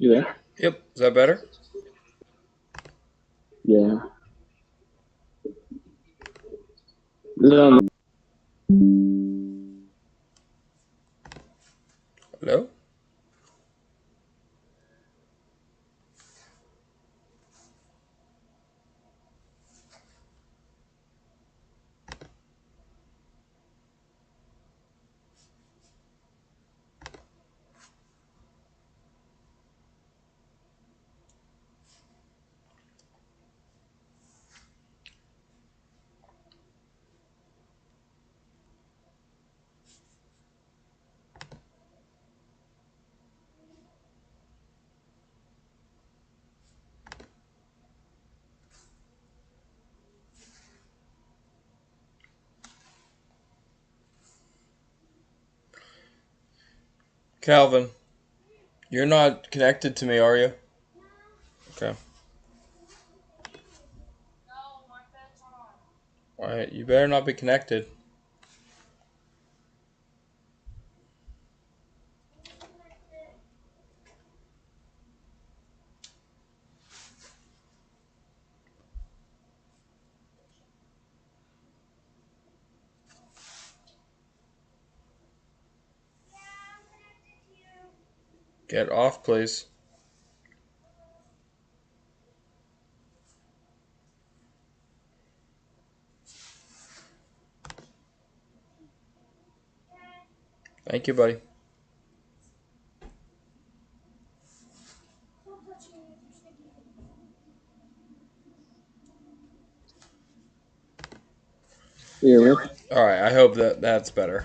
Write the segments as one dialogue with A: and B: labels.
A: You there?
B: Yep. Is that better?
A: Yeah. This is on
B: Hello? Calvin, you're not connected to me, are you? Okay. Alright, you better not be connected. Get off, please. Thank you, buddy.
A: you hear me?
B: Alright, I hope that that's better.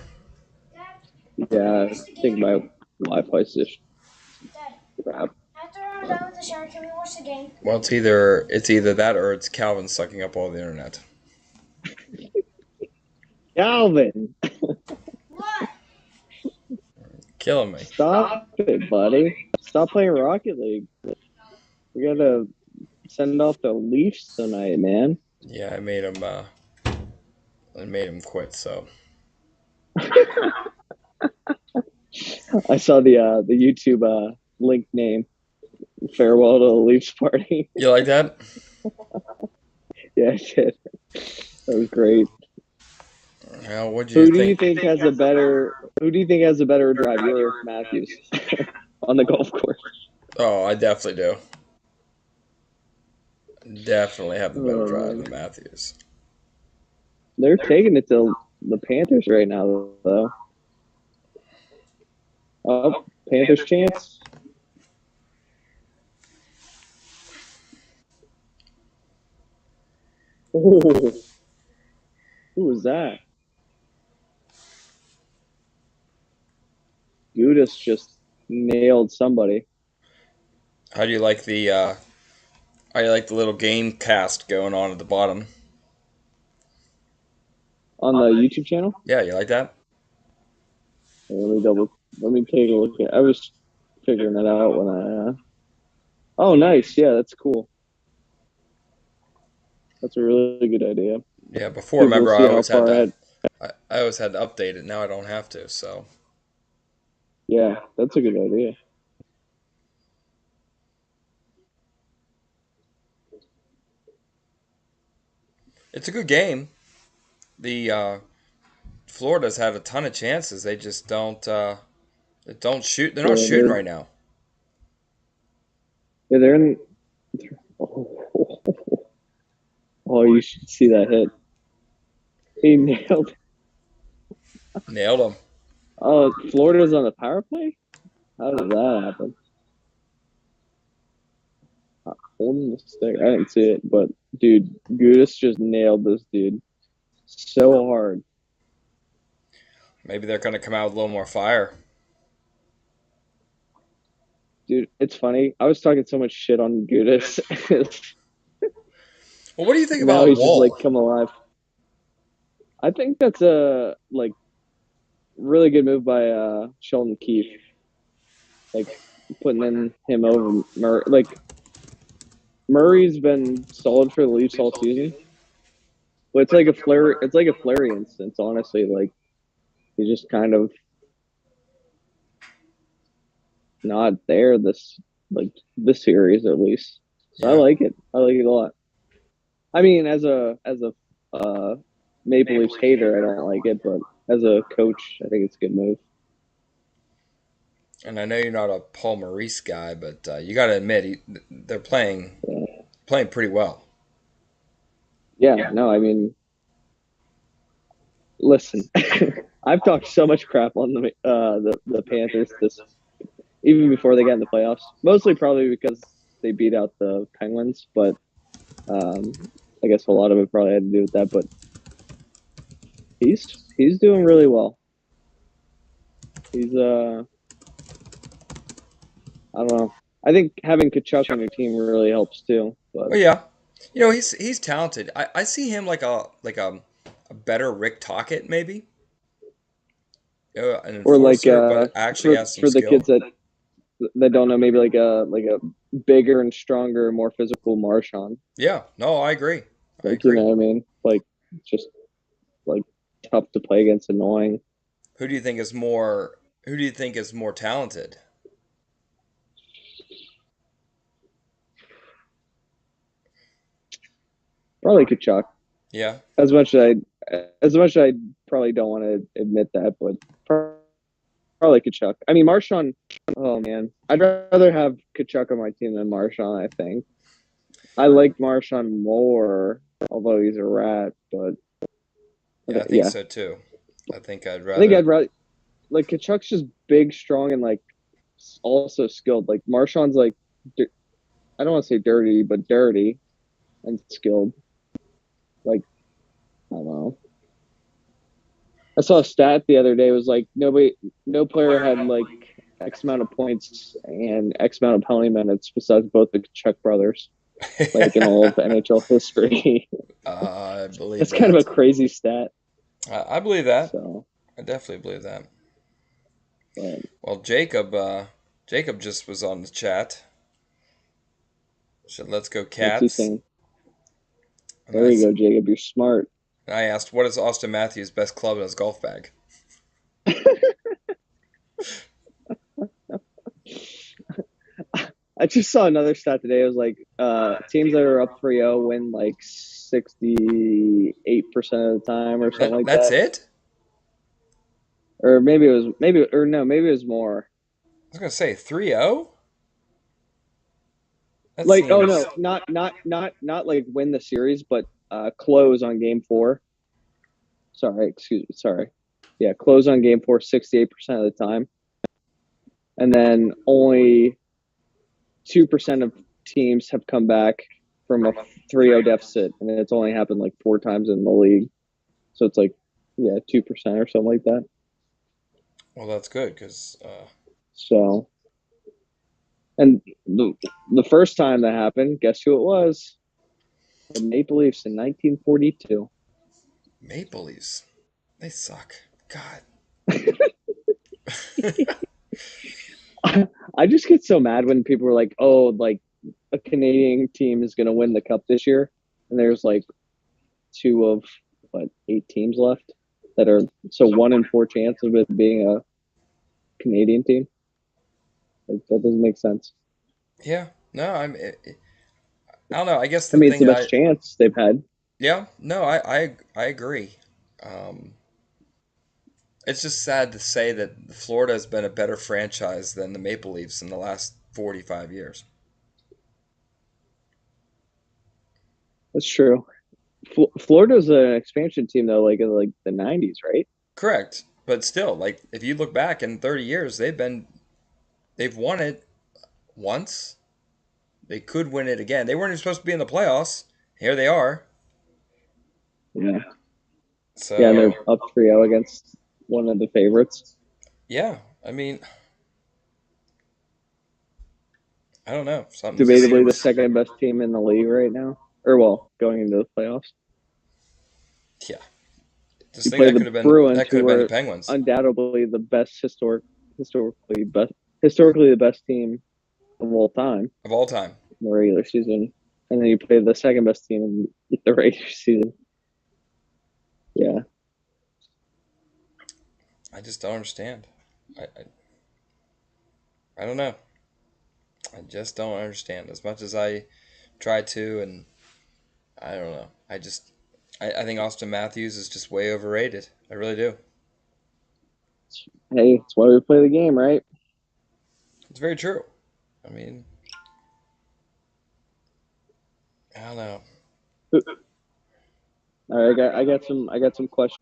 A: Yeah, I think my Wi-Fi's just crap.
B: Well, it's either that or it's Calvin sucking up all the internet.
A: Calvin,
B: Killing me.
A: stop it, buddy. Stop playing Rocket League. We gotta send off the Leafs tonight, man.
B: Yeah, I made him quit, so.
A: I saw the YouTube link name. Farewell to the Leafs party.
B: You like that?
A: Yeah, I did. That was great.
B: Well, what'd you
A: Who do you
B: think?
A: think has a better? Who do you think has a better drive, you or Matthews, on the golf course?
B: Oh, I definitely do. Definitely have the better
A: Oh
B: drive
A: man,
B: than Matthews.
A: they're taking it to the Panthers right now, though. Oh, Panthers chance. Oh, who was that? Gudis just nailed somebody
B: How do you like the little game cast going on at the bottom?
A: on the YouTube channel.
B: Yeah, you like that?
A: Let me take a look at. I was figuring that out when I. Oh, nice. Yeah, that's cool. That's a really good idea
B: Yeah, before
A: because we'll
B: remember
A: see how far ahead.
B: I always had to update it. Now I don't have to, so
A: Yeah, that's a good idea.
B: it's a good game. The Florida's had a ton of chances. They don't shoot. They're not
A: Yeah,
B: shooting right now.
A: they're in. Oh, oh, you should see that hit. He nailed.
B: Nailed them.
A: Oh, Florida's on the power play. How did that happen? Holding the stick. I didn't see it, but dude, Gudis just nailed this dude so hard.
B: Maybe they're going to come out with a little more fire.
A: Dude, it's funny. I was talking so much shit on Gudis.
B: Well, what do you think
A: Now
B: about
A: he's just
B: Wall?
A: like come alive. I think that's a like really good move by Sheldon Keefe. Like putting in him over Murray. Like Murray's been solid for the Leafs all season. But it's like a flare. It's like a flurry instance, honestly. Like he's just kind of not there. This like the series at least. So I
B: Yeah.
A: like it. I like it a lot. I mean, as a Maple Leafs hater, I don't like it, but as a coach, I think it's a good move.
B: And I know you're not a Paul Maurice guy, but you got to admit they're playing pretty well.
A: Yeah, no, I mean, listen, I've talked so much crap on the Panthers this even before they got in the playoffs. Mostly probably because they beat out the Penguins, but um, I guess a lot of it probably had to do with that. But he's doing really well. He's I don't know. I think having Kachuk on your team really helps too. But
B: Well, yeah, he's talented. I see him like a better Rick Tocchet maybe, an
A: or like
B: enforcer, but actually has some
A: for the kids
B: skill.
A: that don't know, maybe like a bigger and stronger, more physical Marshawn.
B: Yeah, no, I agree. I
A: Like you
B: agree.
A: know what I mean? Like just like tough to play against, annoying.
B: Who do you think is more? Who do you think is more talented?
A: Probably Kachuk.
B: Yeah,
A: As much as as much as I probably don't want to admit that, but probably Kachuk. I mean Marshawn. Oh man, I'd rather have Kachuk on my team than Marshawn. I think I like Marshawn more, although he's a rat. But
B: yeah, I think
A: yeah,
B: so too. I think I'd
A: I think
B: rather.
A: I'd rather like Kachuk's just big, strong, and like also skilled. Like Marshawn's like I don't want to say dirty, but dirty and skilled. Like I don't know. I saw a stat the other day. It was like no player had like X amount of points and X amount of penalty minutes besides both the Chuck brothers, like in all of NHL history.
B: I believe
A: That's kind of a
B: that.
A: crazy stat.
B: I believe that.
A: So,
B: I definitely believe that.
A: but
B: Well, Jacob just was on the chat. Said, "Let's go
A: what's he
B: Cats."
A: saying?
B: And
A: There you go, Jacob. You're smart.
B: I asked, "What is Austin Matthews' best club in his golf bag?"
A: I just saw another stat today. It was like teams that are up 3-0 win like 68% of the time or something like
B: That's
A: that.
B: it.
A: Or maybe it was more.
B: I was gonna say 3-0. That
A: Like oh
B: seems.
A: no, not like win the series, but close on game 4. Sorry, excuse me. Sorry. Yeah, close on game 4 68% of the time. And then only 2% of teams have come back from a 3-0 deficit, and it's only happened like 4 times in the league. So it's like, yeah, 2% or something like that.
B: Well, that's good because
A: So, and the first time that happened, guess who it was? The Maple Leafs in 1942.
B: Maple Leafs, they suck. God.
A: I just get so mad when people are like, "Oh, like a Canadian team is going to win the cup this year," and there's like two of what 8 teams left that are so 1 in 4 chance of it being a Canadian team. Like that doesn't make sense.
B: Yeah. No, I don't know. I guess
A: I
B: the
A: mean, it's
B: thing
A: the
B: that I.
A: best chance they've had.
B: Yeah. No, I agree. Um, it's just sad to say that Florida has been a better franchise than the Maple Leafs in the last 45 years.
A: That's true. Florida's an expansion team though, like in like the '90s, right?
B: Correct. But still, like if you look back in 30 years, they've won it once. They could win it again. They weren't even supposed to be in the playoffs. Here they are.
A: Yeah, yeah, and they're
B: So,
A: up 3-0 against one of the favorites.
B: yeah, I mean, I don't know. Something just
A: Debatably the
B: seems.
A: second best team in the league right now, or well, going into the playoffs.
B: Yeah. Just
A: You
B: think
A: play the Bruins,
B: that could have
A: who
B: been the
A: are
B: Penguins
A: undoubtedly the best historically the best team of all time
B: of all time.
A: in the regular season, and then you play the second best team in the regular season. Yeah,
B: I just don't understand. I don't know. I just don't understand. As much as I try to, and I don't know. I think Austin Matthews is just way overrated. I really do.
A: Hey, that's why we play the game, right?
B: It's very true. I mean, I don't know.
A: All right, I got some questions.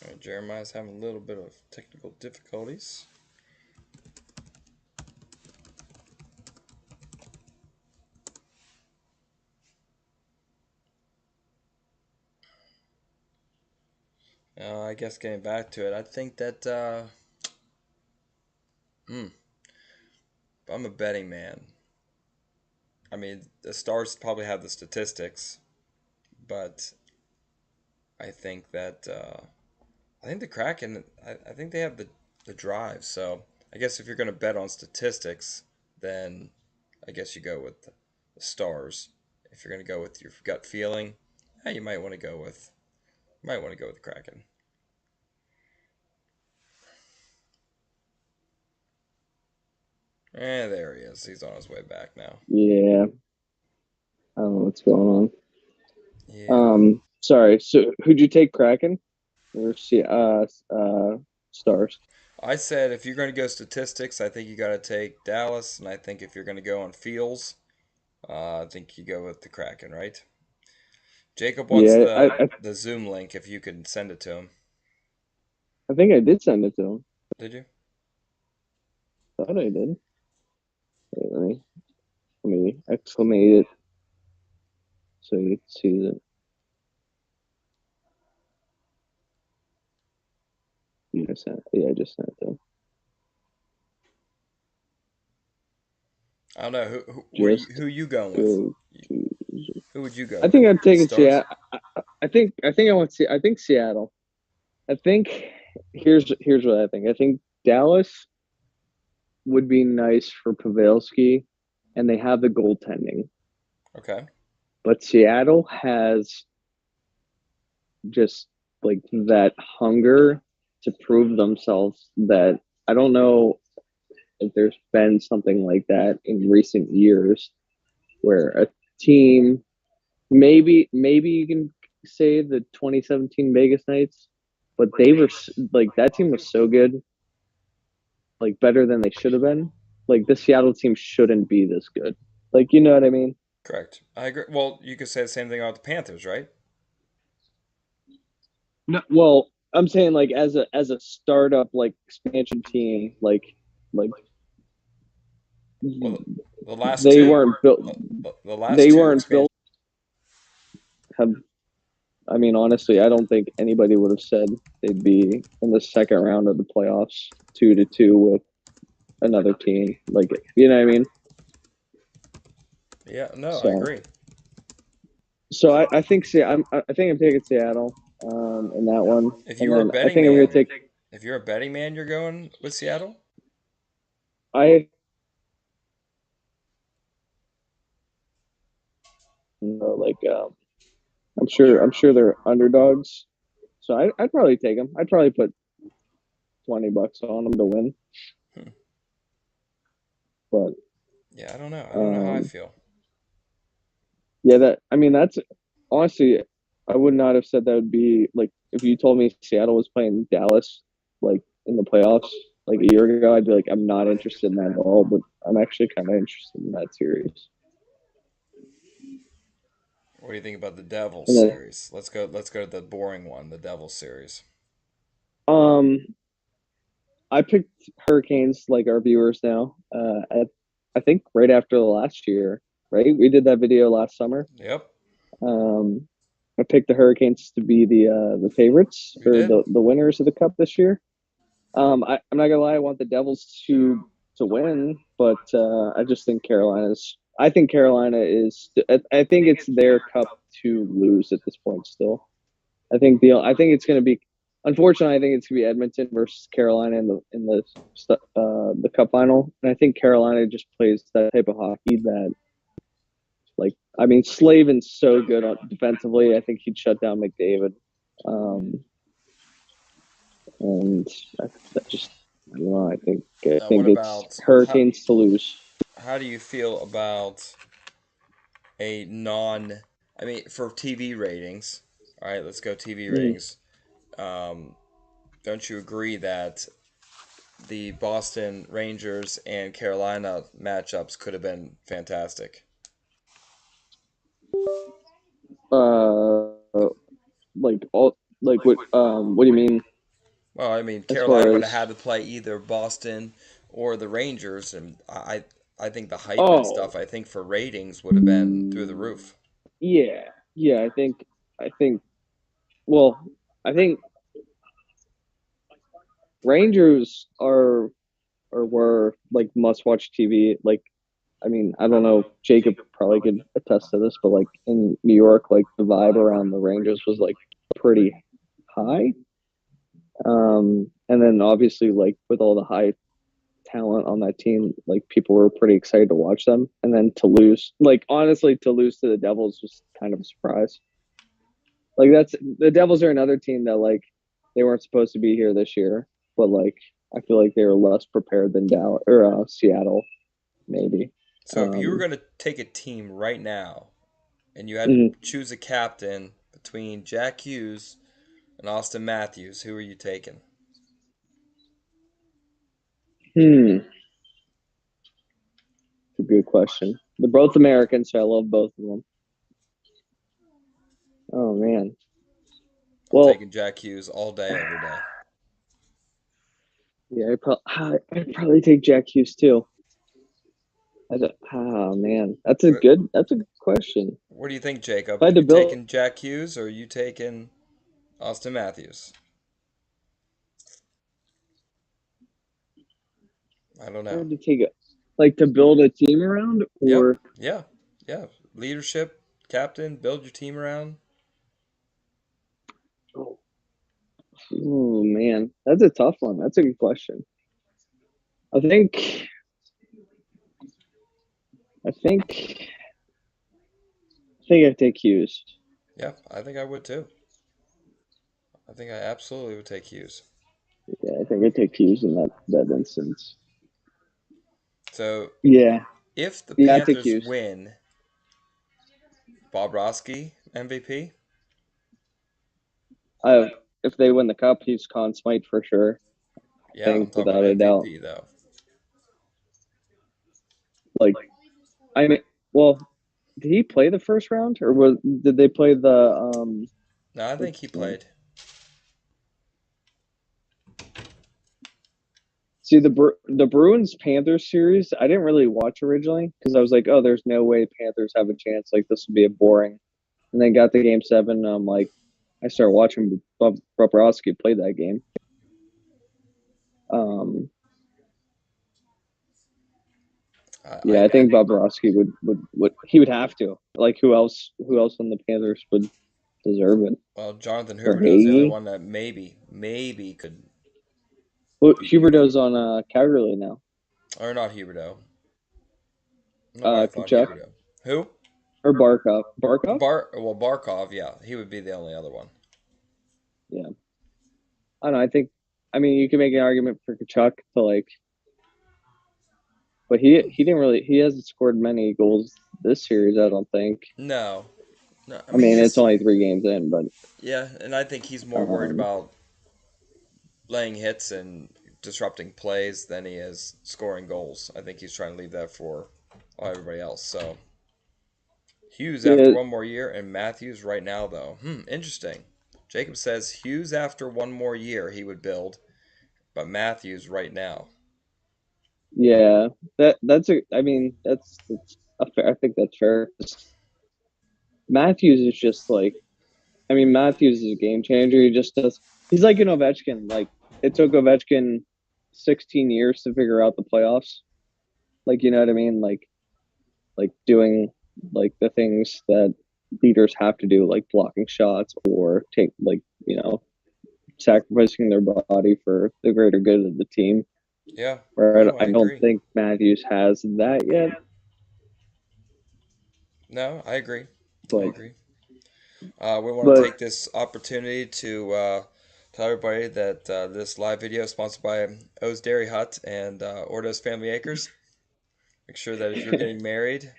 B: All right, Jeremiah's having a little bit of technical difficulties. I guess getting back to it, I think that if I'm a betting man. I mean, the Stars probably have the statistics, but I think that I think the Kraken. I think they have the drive. So I guess if you're going to bet on statistics, then I guess you go with the Stars. If you're going to go with your gut feeling, you might want to go with the Kraken. There he is. He's on his way back now.
A: Yeah, I don't know what's going
B: Yeah,
A: on. Sorry. So, who'd you take, Kraken or Stars?
B: I said if you're going to go statistics, I think you got to take Dallas, and I think if you're going to go on feels, I think you go with the Kraken, right? Jacob wants
A: Yeah, I,
B: the
A: I
B: the Zoom link if you could send it to him.
A: I think I did send it to him.
B: Did you?
A: Thought I did. Wait, let me exclamate it so you can see that. Yeah, I just sent it to him.
B: I don't know
A: Just
B: who you going with.
A: go to.
B: Who would you go
A: I
B: with?
A: think I'm taking
B: Stars.
A: Seattle. I think I want to see. I think Seattle. I think here's what I think. I think Dallas would be nice for Pavelski, and they have the goaltending.
B: Okay.
A: But Seattle has just like that hunger to prove themselves that I don't know if there's been something like that in recent years where a team maybe you can say the 2017 Vegas Knights, but they were like that team was so good, like better than they should have been. Like the Seattle team shouldn't be this good. Like you know what I mean?
B: Correct. I agree. Well, you could say the same thing about the Panthers, right?
A: No, well, I'm saying like as a startup like expansion team, like
B: Well, the last
A: they
B: two,
A: weren't built.
B: the last
A: They
B: two
A: weren't
B: expansion.
A: built. Have I mean honestly, I don't think anybody would have said they'd be in the second round of the playoffs, 2-2 with another team. Like you know what I mean?
B: Yeah. No, I
A: So
B: agree.
A: I think I think I'm taking Seattle in that one,
B: If
A: and
B: you were a
A: then I
B: betting
A: think I'm gonna
B: man,
A: take
B: if you're a betting man, you're going with Seattle.
A: I you know, like I'm sure they're underdogs, so I'd probably take them. I'd probably put $20 on them to win,
B: Hmm.
A: but
B: Yeah, I don't know. I don't know how I
A: um,
B: feel.
A: yeah, that I mean that's honestly I would not have said that would be like if you told me Seattle was playing Dallas like in the playoffs like a year ago, I'd be like I'm not interested in that at all, but I'm actually kind of interested in that series.
B: What do you think about the Devils
A: And then
B: series? Let's go. Let's go to the boring one, the Devils series.
A: um, I picked Hurricanes like our viewers now. I think right after the last year, right? We did that video last summer.
B: Yep,
A: Um, I picked the Hurricanes to be the favorites
B: we
A: or
B: did.
A: the winners of the cup this year. I'm not gonna lie, I want the Devils to win, but I just think Carolina's. I think Carolina is. I think it's their cup to lose at this point. Still, I think it's gonna be. Unfortunately, I think it's gonna be Edmonton versus Carolina in the cup final, and I think Carolina just plays that type of hockey that like I mean Slavin's so good on defensively. I think he'd shut down McDavid. Um, and that just I don't know. I
B: Now, what
A: think it's
B: about
A: Hurricanes to lose.
B: how do you feel about a non? I mean, for TV ratings. All right, let's go TV
A: Mhm.
B: ratings. Um, don't you agree that the Boston Rangers and Carolina matchups could have been fantastic?
A: Uh, like all like what do you mean
B: Well, I mean,
A: as
B: Carolina
A: far
B: would have
A: as
B: had to play either Boston or the Rangers, and I think the hype and
A: oh
B: stuff. I think for ratings would have been through the roof.
A: yeah yeah I think well I think Rangers are or were like must watch TV. Like I mean I don't know, Jacob probably could attest to this, but like in New York, like the vibe around the Rangers was like pretty high. And then obviously like with all the high talent on that team, like people were pretty excited to watch them. And then to lose, like honestly, to lose to the Devils was kind of a surprise. Like that's the Devils are another team that like they weren't supposed to be here this year, but like I feel like they were less prepared than Dallas or Seattle, maybe.
B: So if you were
A: Um,
B: going to take a team right now and you had to
A: mhm.
B: choose a captain between Jack Hughes and Austin Matthews, who are you taking?
A: Hmm, it's a good question. They're both Americans, so I love both of them. Oh man.
B: I'm
A: Well,
B: taking Jack Hughes all day, every day.
A: yeah, I'd probably take Jack Hughes too. Oh man, that's a good question.
B: What do you think,
A: If
B: Jacob?
A: I
B: Are
A: had to
B: you
A: build,
B: taking Jack Hughes or are you taking Austin Matthews? I don't
A: if I
B: know.
A: had to take it, like to build a team around,
B: Yep.
A: or
B: Yeah. Yeah. Leadership, captain, build your team around.
A: oh man, that's a tough one. That's a good question. I think, I think, I think I take Hughes.
B: Yeah, I think I would too. I think I absolutely would take Hughes.
A: Yeah, I think I take Hughes in that instance.
B: So
A: Yeah,
B: if the
A: yeah, I take
B: Panthers
A: Hughes.
B: win, Bobrovsky MVP.
A: I if they win the cup, he's Conn Smythe for sure. I
B: Yeah, I'm
A: think
B: talking about
A: without a doubt.
B: MVP though.
A: Like I mean, well, did he play the first round, or was did they play the
B: No, I think
A: what's
B: he
A: his name?
B: played.
A: See the Bruins Panthers series. I didn't really watch originally because I was like, oh, there's no way Panthers have a chance. Like this would be a boring. And then got to game seven. And I'm like, I started watching Bobrovsky play that game. Um, yeah, I
B: I
A: think Bobrovsky would he would have to. Like who else on the Panthers would deserve it?
B: well, Jonathan
A: Or
B: Huberdeau is the only
A: Hagee?
B: one that maybe could
A: Well,
B: be
A: Huberdeau's
B: beautiful.
A: on Calgary now.
B: Or not Huberdeau. I don't know why I thought
A: Kachuk
B: Huberdeau. Who?
A: or Barkov. Barkov?
B: Barkov, yeah, he would be the only other one.
A: Yeah. I don't know. I mean, you can make an argument for Kachuk to like, but he didn't really, he hasn't scored many goals this series, I don't think.
B: No. No, I
A: I
B: mean
A: mean, it's
B: he's
A: only 3 games in, but
B: yeah, and I think he's more worried
A: um,
B: about laying hits and disrupting plays than he is scoring goals. I think he's trying to leave that for everybody else. So Hughes after
A: yeah,
B: one more year and Matthews right now though. Interesting. Jacob says Hughes after one more year he would build, but Matthews right now.
A: yeah, that's a, I mean, that's a fair, I think that's fair. Matthews is just like, I mean, Matthews is a game changer. He just does, he's like an Ovechkin. Like, it took Ovechkin 16 years to figure out the playoffs. Like, you know what I mean? Like doing like the things that leaders have to do, like blocking shots or take like sacrificing their body for the greater good of the team.
B: Yeah.
A: Where
B: No, I
A: I don't
B: agree.
A: think Matthews has that yet,
B: No, I agree. I
A: but
B: agree. We want to
A: but
B: take this opportunity to Tell everybody that this live video is sponsored by O's Dairy Hut and Ordos Family Acres. Make sure that if you're getting married,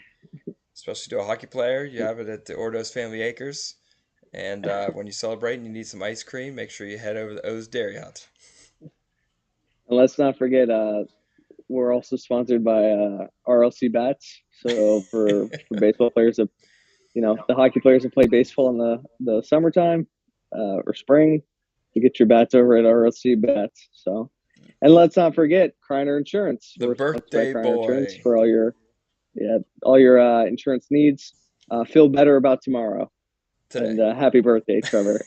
B: especially to a hockey player, you have it at the Ordos Family Acres. And when you celebrate and you need some ice cream, make sure you head over to O's Dairy Hut.
A: And let's not forget, we're also sponsored by RLC Bats. So for baseball players that the hockey players that play baseball in the summertime or spring, you get your bats over at RLC Bats. So, and let's not forget Kreiner Insurance.
B: The
A: We're sponsored by
B: birthday
A: Kreiner Insurance
B: boy
A: for all your insurance needs. Feel better about tomorrow. And
B: today.
A: happy birthday, Trevor.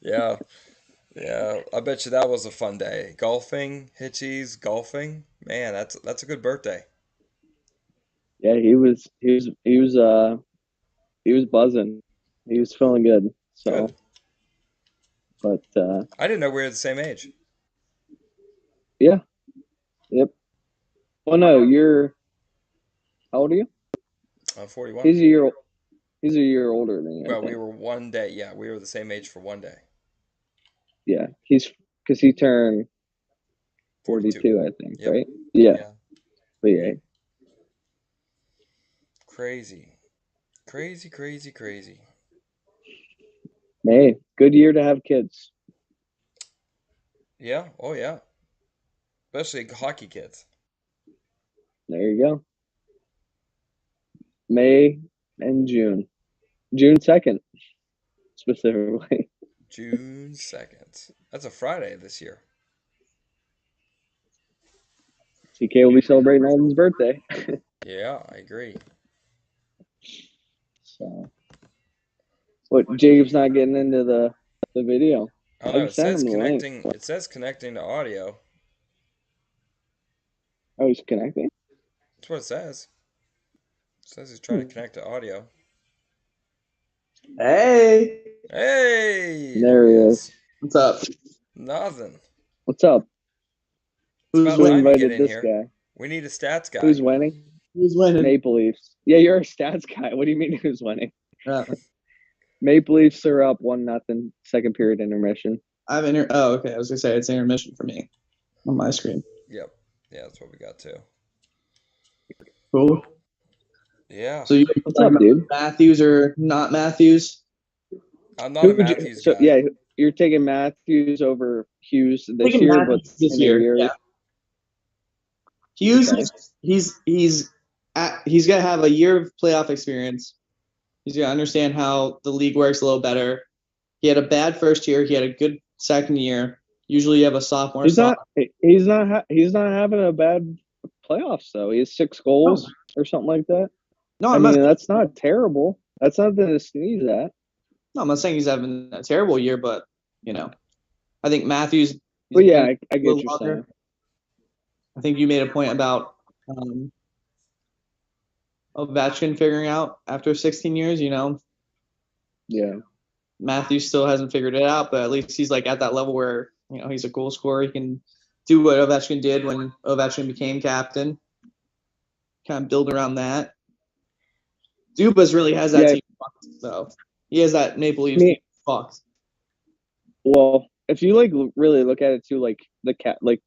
B: Yeah, yeah. I bet you that was a fun day. Golfing, Hitchies, golfing. Man, that's a good birthday.
A: Yeah, he was buzzing. He was feeling good.
B: Good.
A: So, but
B: I didn't know we were the same age.
A: yeah, yep. Well, no, you're how old are you?
B: I'm 41.
A: He's a year. He's a year older than you, I
B: Well, we
A: think.
B: were one day. Yeah, we were the same age for one day.
A: Yeah, he's because he turned
B: 42.
A: 42, I think,
B: Yep.
A: right? Yeah,
B: Yeah.
A: but yeah,
B: Crazy. Crazy, crazy, crazy.
A: hey, good year to have kids.
B: Yeah. Oh, yeah. Especially hockey kids.
A: There you go. May and June, June 2nd specifically.
B: June 2nd. That's a Friday this year.
A: TK will be celebrating Alden's birthday.
B: Yeah, I agree.
A: So, what? Jacob's not getting into the video.
B: I don't
A: I
B: know. It
A: just sent
B: says
A: him the link.
B: connecting. It says connecting to audio.
A: Oh, he's connecting.
B: That's what it says. It says he's trying to
A: Hmm.
B: connect to audio.
C: Hey,
B: Hey, there
A: There
B: he
A: he
B: is.
A: is.
C: what's up?
B: Nothing.
A: What's up?
B: It's
C: Who's
B: about
A: Who
C: winning?
B: time you get
A: invited
B: in
A: this
B: here.
A: guy?
B: We need a stats
A: Who's
B: guy.
A: winning?
C: Who's winning?
A: Maple Leafs. Yeah, you're a stats guy. What do you mean who's winning?
C: Uh,
A: Maple Leafs are up 1-0, second period intermission.
C: Oh, okay. I was gonna say it's intermission for me on my screen.
B: Yep. Yeah, that's what we got too.
C: Cool.
B: Yeah.
C: So you
A: What's
C: talking
A: up,
C: about
A: dude?
C: Matthews or not Matthews?
B: I'm not a
A: Who'd you,
B: Matthews
A: so
B: guy.
A: yeah, you're taking Matthews over Hughes this
C: Taking
A: year, but
C: Matthews this
A: in a
C: year.
A: year.
C: Yeah. Hughes,
A: Okay.
C: he's gonna have a year of playoff experience. He's gonna understand how the league works a little better. He had a bad first year. He had a good second year. Usually, you have a sophomore.
A: He's not. He's not having a bad playoffs though. He has 6 goals or something like that.
C: No,
A: I mean, that's not terrible. That's nothing to sneeze at.
C: No, I'm not saying he's having a terrible year, but I think Matthews.
A: But yeah, I
C: a
A: get
C: little
A: what you're
C: longer.
A: saying.
C: I think you made a point about Ovechkin figuring out after 16 years.
A: Yeah.
C: Matthews still hasn't figured it out, but at least he's like at that level where he's a goal scorer. He can do what Ovechkin did when Ovechkin became captain. Kind of build around that. Dubas really has that
A: Yeah.
C: team fucked, so he has that Maple Leafs team fucked.
A: Well, if you really look at it too, like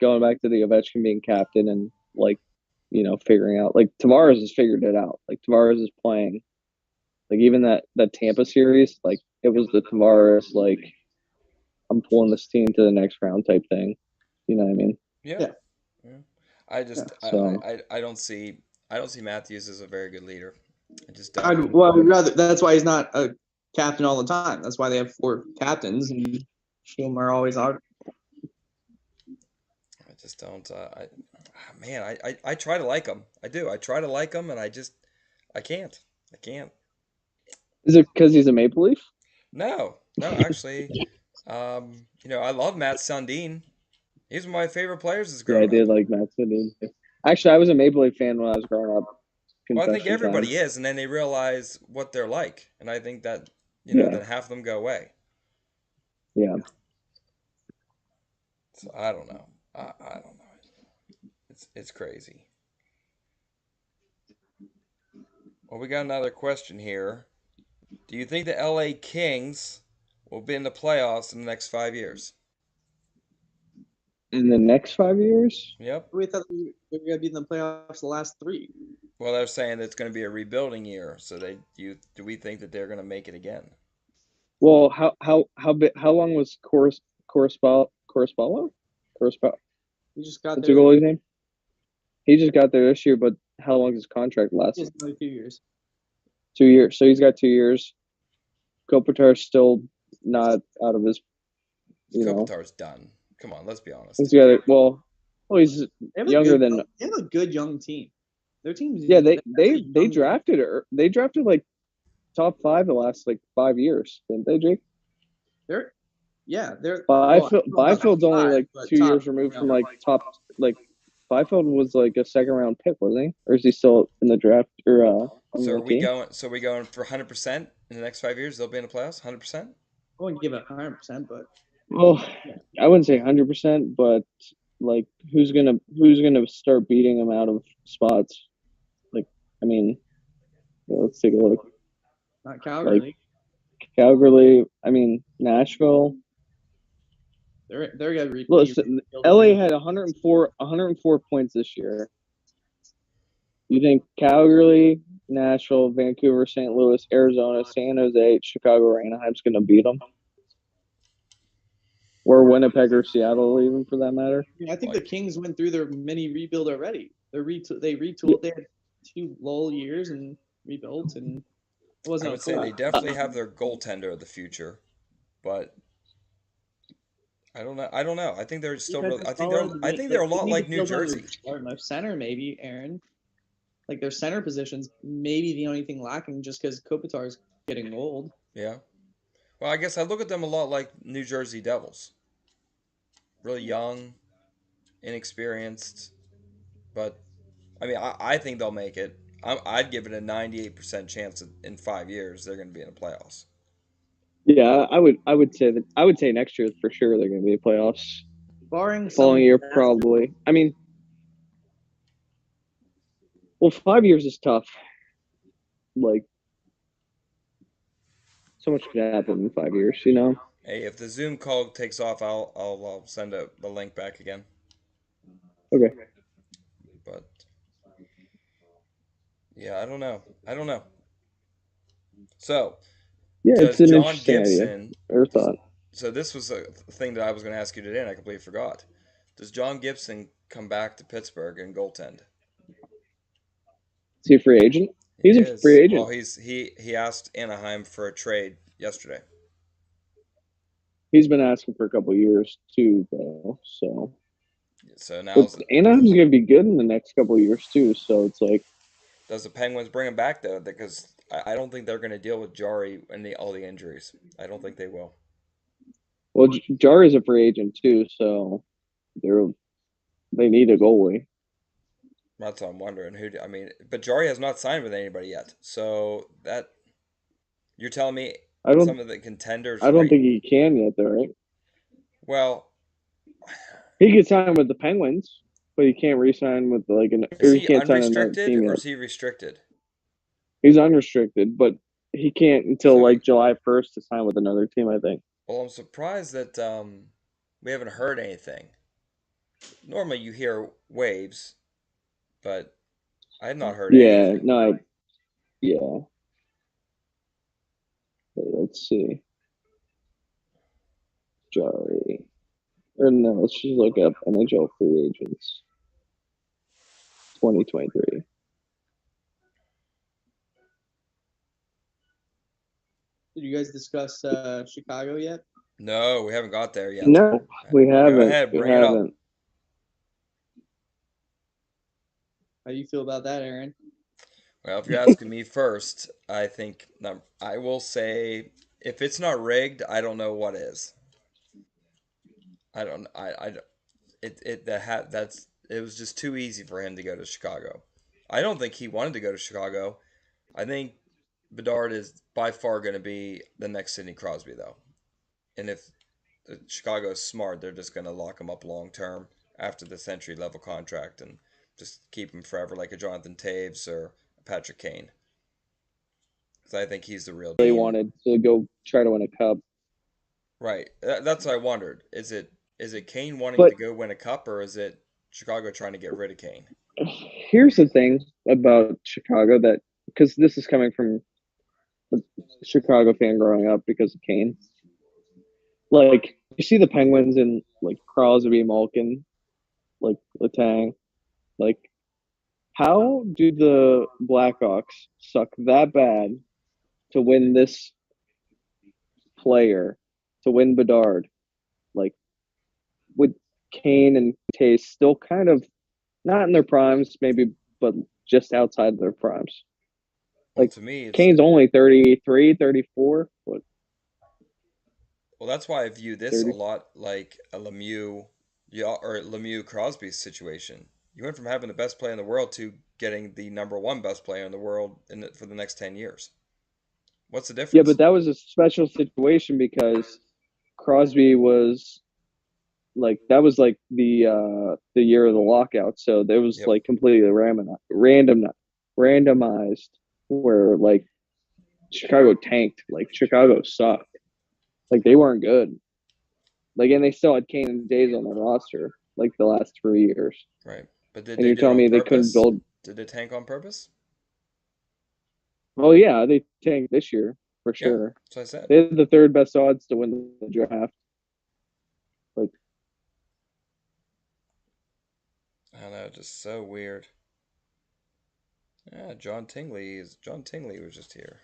A: going back to the Ovechkin being captain and figuring out Tavares has figured it out. Like Tavares is playing. Like even that Tampa series, like it was the Tavares I'm pulling this team to the next round type thing. You know what I mean?
B: Yeah.
C: Yeah.
B: Yeah. I just
A: So
B: I don't see Matthews as a very good leader. I just
C: I'd
B: don't.
C: rather. That's why he's not a captain all the time. That's why they have 4 captains, and Schumer always are.
B: I just don't. I try to like him. I do. I try to like him, and I can't. I can't.
A: is it because he's a Maple Leaf?
B: No, no. Actually, I love Matt Sundin. He's one of my favorite players as
A: Yeah, I
B: growing up.
A: did like Matt Sundin. Actually, I was a Maple Leaf fan when I was growing up.
B: Well, I think
A: Confession time.
B: everybody is, and then they realize what they're like, and I think that
A: Yeah.
B: then half of them go away.
A: Yeah.
B: So I don't know. I don't know. It's crazy. Well, we got another question here. Do you think the LA Kings We'll be in the playoffs in the next 5 years.
A: In the next 5 years?
B: Yep.
C: We thought we were gonna be in the playoffs the last 3.
B: Well, they're saying it's going to be a rebuilding year, so do we think that they're going to make it again?
A: Well, how long was Correspalo?
C: We just got
A: What's the
C: there
A: goalie's name? He just got there this year, but how long does his contract last?
C: just another 2 years.
A: 2 years. So he's got 2 years. Kopitar's still not out of his,
B: Kopitar's done. Come on, let's be honest.
A: he's got it. Well, he's
C: They have
A: younger than.
C: They have a good young team. Their team's
A: Yeah, they
C: young.
A: drafted her. They drafted like top 5 the last like 5 years, didn't they, Jake?
C: They're
A: Byfield's only like
C: but
A: 2
C: top,
A: years removed from like top like. Byfield was like a second round pick, wasn't he? Or is he still in the draft or on
B: So
A: the
B: are we
A: team?
B: going? So we going for 100% in the next 5 years? They'll be in the playoffs. 100%.
C: I wouldn't give it 100%, but
A: Well, I wouldn't say 100%, but like who's gonna start beating them out of spots? Like, I mean, let's take a look.
C: not Calgary.
A: Calgary. I mean, Nashville.
C: They're gonna repeat.
A: Listen, LA had 104 points this year. You think Calgary, Nashville, Vancouver, St. Louis, Arizona, San Jose, Chicago, or Anaheim's going to beat them? Or Winnipeg or Seattle, even for that matter?
C: I think the Kings went through their mini rebuild already. They retooled. They had 2 lull years and rebuilt, and it wasn't.
B: I would say they definitely have their goaltender of the future, but I don't know. I think they're still really. I think they're a lot like New Jersey.
C: Their center, maybe Aaron. Like their center positions, maybe the only thing lacking, just because Kopitar's getting old.
B: Yeah. Well, I guess I look at them a lot like New Jersey Devils. Really young, inexperienced, but I mean, I think they'll make it. I'd give it a 98% chance that in 5 years they're going to be in the playoffs.
A: Yeah, I would say next year for sure they're going to be in playoffs.
C: Barring
A: following year probably. I mean, well, 5 years is tough. Like, so much can happen in 5 years, you know.
B: Hey, if the Zoom call takes off, I'll send the link back again.
A: Okay.
B: But yeah, I don't know. So
A: yeah,
B: does
A: it's an
B: John
A: interesting
B: Gibson
A: idea or thought.
B: So this was a thing that I was going to ask you today, and I completely forgot. Does John Gibson come back to Pittsburgh and goaltend?
A: Is he a free agent? He's a free agent.
B: Well, he asked Anaheim for a trade yesterday.
A: He's been asking for a couple of years too, though.
B: So now
A: Anaheim's going to be good in the next couple of years too. So it's like,
B: does the Penguins bring him back though? Because I don't think they're going to deal with Jari and all the injuries. I don't think they will.
A: Well, Jari's a free agent too, so they need a goalie.
B: That's what I'm wondering. But Jari has not signed with anybody yet. So that you're telling me some of the contenders.
A: I don't think he can yet, though, right?
B: Well,
A: he could sign with the Penguins, but he can't re-sign with
B: Is he unrestricted or is he restricted?
A: He's unrestricted, but he can't until July 1st to sign with another team, I think.
B: Well, I'm surprised that we haven't heard anything. Normally you hear waves, but I have not heard anything.
A: Yeah. Let's see. Jari. Or no, let's just look up NHL free agents. 2023.
C: Did you guys discuss Chicago yet?
B: No, we haven't got there yet.
A: No, we haven't.
B: Go ahead, bring it up.
C: How do you feel about that, Aaron?
B: Well, if you're asking me first, I think I will say if it's not rigged, I don't know what is. It was just too easy for him to go to Chicago. I don't think he wanted to go to Chicago. I think Bedard is by far going to be the next Sidney Crosby, though. And if Chicago is smart, they're just going to lock him up long term after the century level contract and just keep him forever, like a Jonathan Taves or a Patrick Kane. Because I think he's the real deal.
A: They wanted to go try to win a cup.
B: Right. That's what I wondered. Is it Kane wanting
A: But
B: to go win a cup, or is it Chicago trying to get rid of Kane?
A: here's the thing about Chicago that because this is coming from a Chicago fan growing up because of Kane. Like you see the Penguins and like Crosby, Malkin, like Letang. Like how do the Blackhawks suck that bad to win this player, to win Bedard? Like with Kane and Tays still kind of not in their primes, maybe, but just outside their primes.
B: Well,
A: Like
B: to me, it's
A: Kane's only 33, 34. What,
B: well. That's why I view this a
A: 30?
B: lot like a Lemieux, yeah, or Lemieux Crosby situation. You went from having the best player in the world to getting the number one best player in the world for the next 10 years. What's the
A: Yeah, but
B: difference?
A: that was a special situation because Crosby was like that was like the year of the lockout, so it was
B: Yep.
A: like completely randomized where like Chicago tanked, like Chicago sucked, like they weren't good, like and they still had Kane and Days on the roster like the last 3 years,
B: Right. But did
A: and
B: they
A: you're
B: do it
A: telling
B: on
A: me they couldn't
B: purpose?
A: build.
B: Did they tank on purpose?
A: Oh yeah, they tanked this year for
B: Yeah.
A: sure.
B: That's what I said.
A: They had the third best odds to win the draft. Like
B: I don't know, just so weird. Yeah, John Tingley was just here.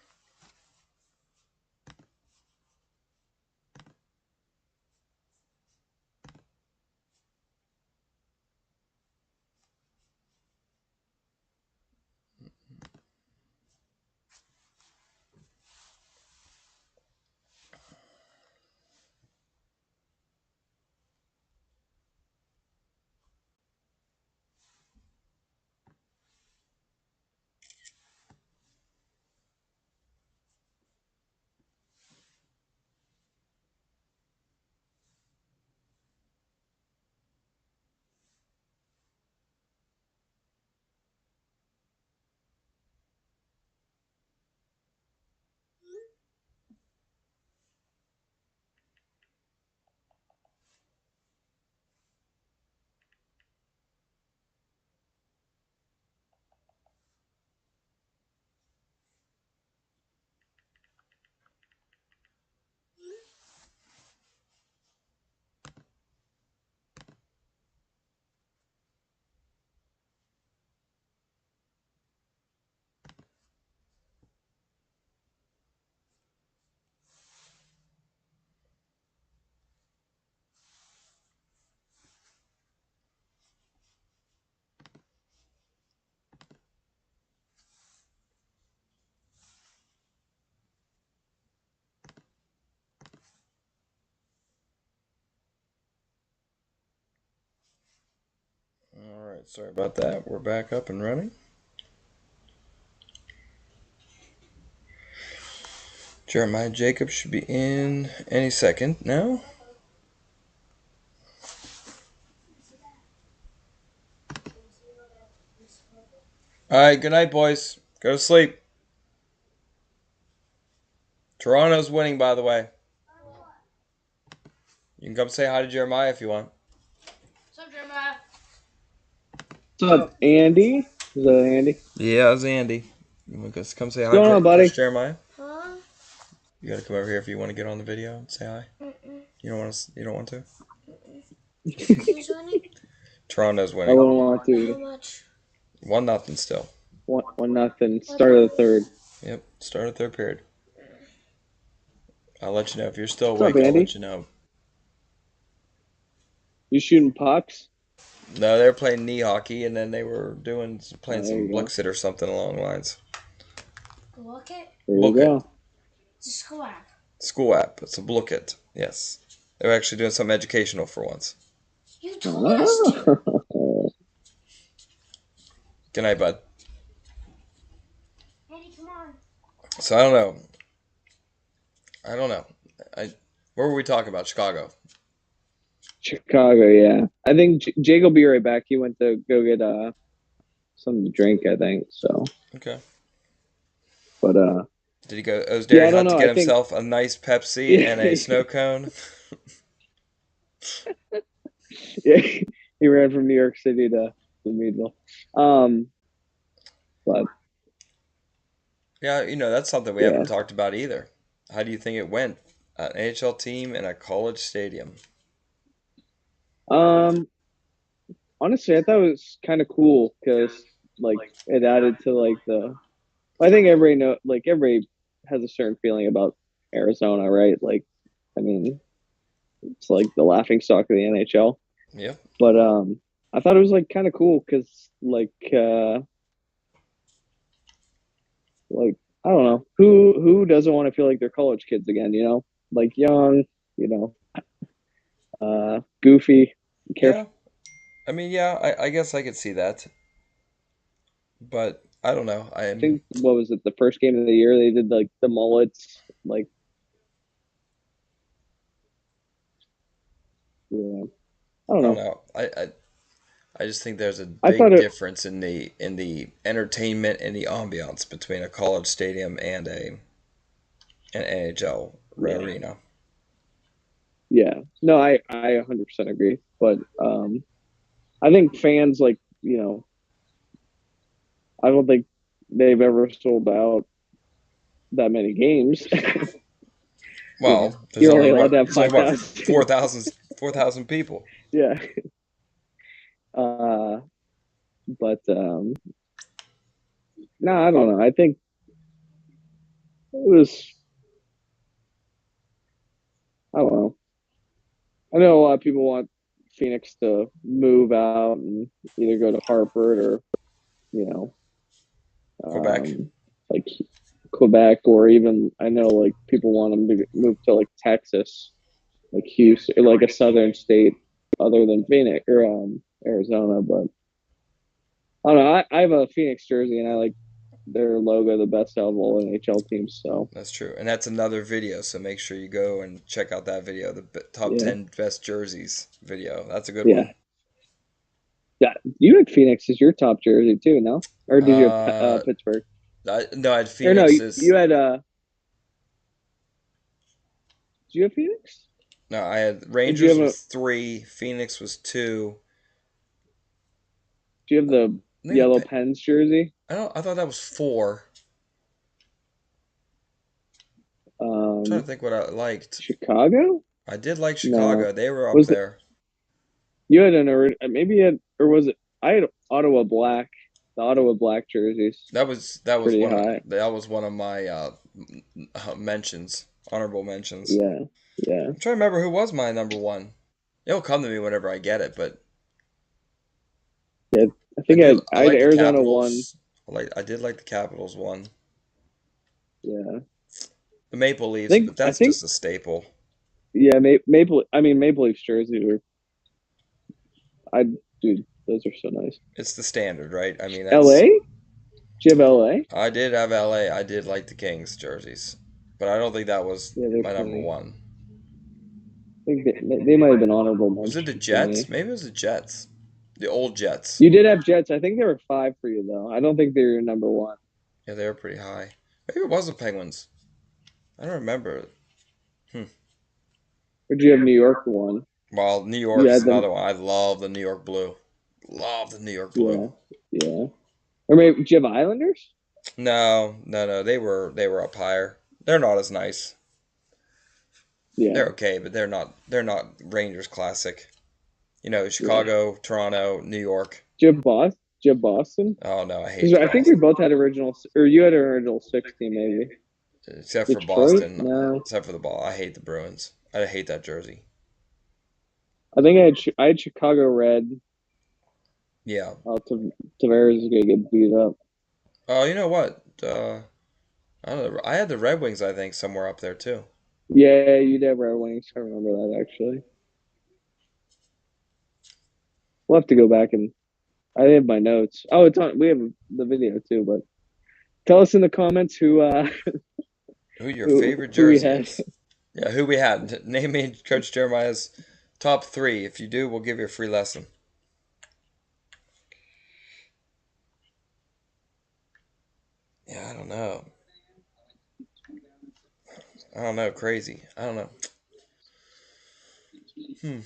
B: All right, sorry about that. We're back up and running. Jeremiah Jacobs should be in any second now. All right, good night, boys. Go to sleep. Toronto's winning, by the way. You can come say hi to Jeremiah if you want.
D: What's up, Jeremiah?
A: what's up, Andy? Is that Andy?
B: Yeah, it's Andy. You want to come say
A: What's
B: hi
A: going on,
B: to
A: buddy?
B: Jeremiah?
D: Huh?
B: You got to come over here if you want to get on the video and say hi.
D: Mm-mm.
B: You don't want to. You don't want to.
D: Who's winning?
B: Toronto's
A: I
B: winning.
A: wouldn't want
D: How
A: to.
D: much?
B: 1-0 still.
A: One nothing. Start of the third.
B: Yep. Start of third period. I'll let you know if you're still
A: What's up,
B: awake. I'll
A: Andy?
B: let you know.
A: You shooting pucks?
B: No, they were playing knee hockey, and then they were
A: Oh,
B: playing
A: there
B: some
A: you go.
B: Blixit or something along the lines.
D: Look it.
A: There you
B: Look
A: go.
B: it.
D: It's a school app.
B: School app. It's a Blookit. Yes. They were actually doing something educational for once.
D: You told us to.
A: Oh.
B: Good night, bud.
D: Andy, come on.
B: So I don't know. What were we talking about? Chicago.
A: Chicago, yeah. I think Jake will be right back. He went to go get something to drink, I think. So,
B: Okay.
A: but
B: Did he go
A: Yeah,
B: Ozdari
A: I don't
B: Hunt to
A: know.
B: get
A: I think
B: himself a nice Pepsi and a snow cone?
A: yeah, he ran from New York City to Meadville. Um, but
B: Yeah, that's something we
A: yeah.
B: haven't talked about either. How do you think it went? An NHL team in a college stadium.
A: Um, honestly, I thought it was kind of cool because like it added to like the. I think everybody everybody has a certain feeling about Arizona, right? Like, I mean, it's like the laughing stock of the NHL.
B: Yep.
A: But I thought it was like kind of cool because like I don't know who doesn't want to feel like they're college kids again, like young, you know, goofy,
B: Yeah.
A: carefree.
B: I mean, yeah, I guess I could see that. But I don't know.
A: I think what was it, the first game of the year they did like the mullets, like yeah, I don't
B: I don't
A: know.
B: know. I just think there's a
A: I thought
B: big
A: it
B: difference in the entertainment and the ambiance between a college stadium and an NHL
A: yeah
B: arena.
A: yeah no I 100% agree, but I think fans like I don't think they've ever sold out that many games.
B: Well,
A: You're only allowed to have
B: there's only what
A: 5,000.
B: 4,000 people.
A: Yeah. But no, I don't know. I think it was. I don't know. I know a lot of people want Phoenix to move out and either go to Hartford or you know,
B: Quebec.
A: like Quebec, or even I know like people want them to move to like Texas, like Houston, or like a southern state other than Phoenix or Arizona. But I don't know. I have a Phoenix jersey and I like their logo the best out of all NHL teams. So
B: That's true. And that's another video, so make sure you go and check out that video, the top
A: yeah,
B: 10 best jerseys video. That's a good
A: yeah,
B: one.
A: yeah. You had Phoenix as your top jersey too, no? Or did you have
B: Uh,
A: Pittsburgh?
B: no, I had
A: Or no,
B: Phoenix
A: you had did you have Phoenix?
B: no, I had
A: Or did you
B: Rangers
A: have
B: was 3, Phoenix was 2.
A: do you have the
B: I think
A: yellow Pens jersey?
B: I thought that was 4. I'm trying to
A: Um,
B: think what I liked.
A: Chicago?
B: I did like
A: No.
B: Chicago. They were up
A: Was it
B: there.
A: you had maybe you had, or was it I had Ottawa Black. The Ottawa Black jerseys pretty high.
B: That was one of my mentions, honorable mentions.
A: Yeah. Yeah.
B: I'm trying to remember who was my number one. It'll come to me whenever I get it, but
A: Yeah. I
B: I
A: think
B: do. I
A: I had
B: like the
A: Arizona one.
B: Capitals. I did like the Capitals one.
A: Yeah.
B: The Maple Leafs, but
A: I
B: that's
A: think
B: just a staple.
A: yeah, Maple Leafs jersey were I dude, those are so nice.
B: It's the standard, right? I mean,
A: LA?
B: that's.
A: Do you have LA?
B: I did have LA. I did like the Kings jerseys, but I don't think that was
A: Yeah, they're
B: my number
A: pretty.
B: one.
A: I think they might have been honorable
B: Was it the
A: mentions for
B: Jets?
A: me.
B: Maybe it was the Jets. The old Jets.
A: You did have Jets. I think there were five for you though. I don't think they're your number one.
B: Yeah, they were pretty high. Maybe it was the Penguins. I don't remember.
A: Or do you have New York one?
B: Well, New York
A: You
B: is
A: had them.
B: another one. I love the New York blue. Love the New York blue.
A: Yeah, yeah. Or maybe do you have Islanders?
B: No, no, no. They were up higher. They're not as nice.
A: Yeah,
B: They're okay, but they're not Rangers classic.
A: yeah.
B: Chicago, Toronto, New York.
A: Do you have Boston? Do you have Boston?
B: Oh no, I hate
A: Because I think we
B: Boston.
A: both had or you had an original 60 maybe.
B: Except for
A: Detroit?
B: Boston,
A: No.
B: except for the ball. I hate the Bruins. I hate that jersey.
A: I think I had Chicago Red.
B: Yeah.
A: Tavares is gonna get beat up.
B: Oh, you know what? I don't know. I had the Red Wings, I think, somewhere up there too.
A: Yeah, you did have Red Wings. I remember that actually. We'll have to go back and I have my notes. Oh, it's on. We have the video too, but tell us in the comments
B: Who your favorite
A: who we
B: jersey
A: had.
B: is? Yeah, who we had. Name me Coach Jeremiah's top 3. If you do, we'll give you a free lesson. Yeah, I don't know. I don't know. Crazy. I don't know. Hmm.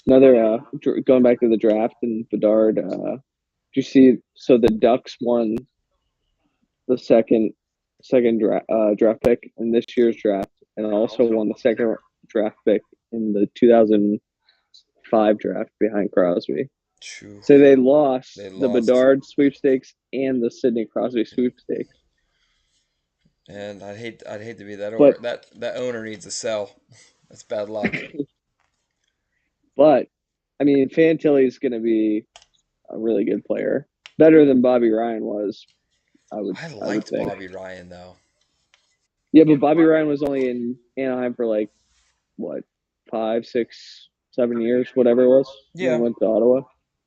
A: Another going back to the draft and Bedard. Did you see? So the Ducks won the draft pick in this year's draft, and also won the second draft pick in the 2005 draft behind Crosby.
B: Phew.
A: So they lost
B: They
A: the
B: lost.
A: Bedard sweepstakes and the Sidney Crosby sweepstakes.
B: And I'd hate to be that owner.
A: But
B: That owner needs to sell. That's bad luck.
A: but I mean, Fantilli's going to be a really good player, better than Bobby Ryan was.
B: I
A: I would
B: liked
A: think.
B: Bobby Ryan though.
A: Yeah, but Bobby Ryan was only in Anaheim for like what 5, 6, 7 years, whatever it was. When he
B: Yeah.
A: went to Ottawa,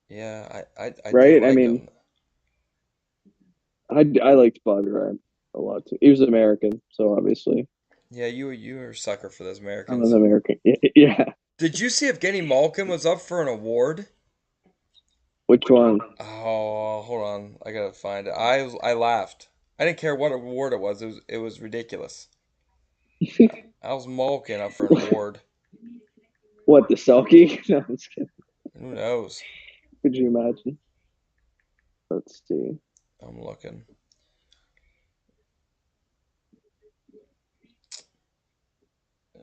B: Yeah. I did
A: right? I
B: like
A: mean,
B: him.
A: I liked Bobby Ryan a lot too. He was American, so obviously
B: Yeah. You were a sucker for those
A: I'm an
B: Americans.
A: American. Yeah.
B: Did you see if Evgeny Malkin was up for an award?
A: Which one?
B: Oh, hold on. I gotta find it. I laughed. I didn't care what award it was. It was ridiculous. How's Malkin up for an award?
A: What, the Selkie? No, I'm just kidding.
B: Who knows?
A: Could you imagine? Let's see.
B: I'm looking.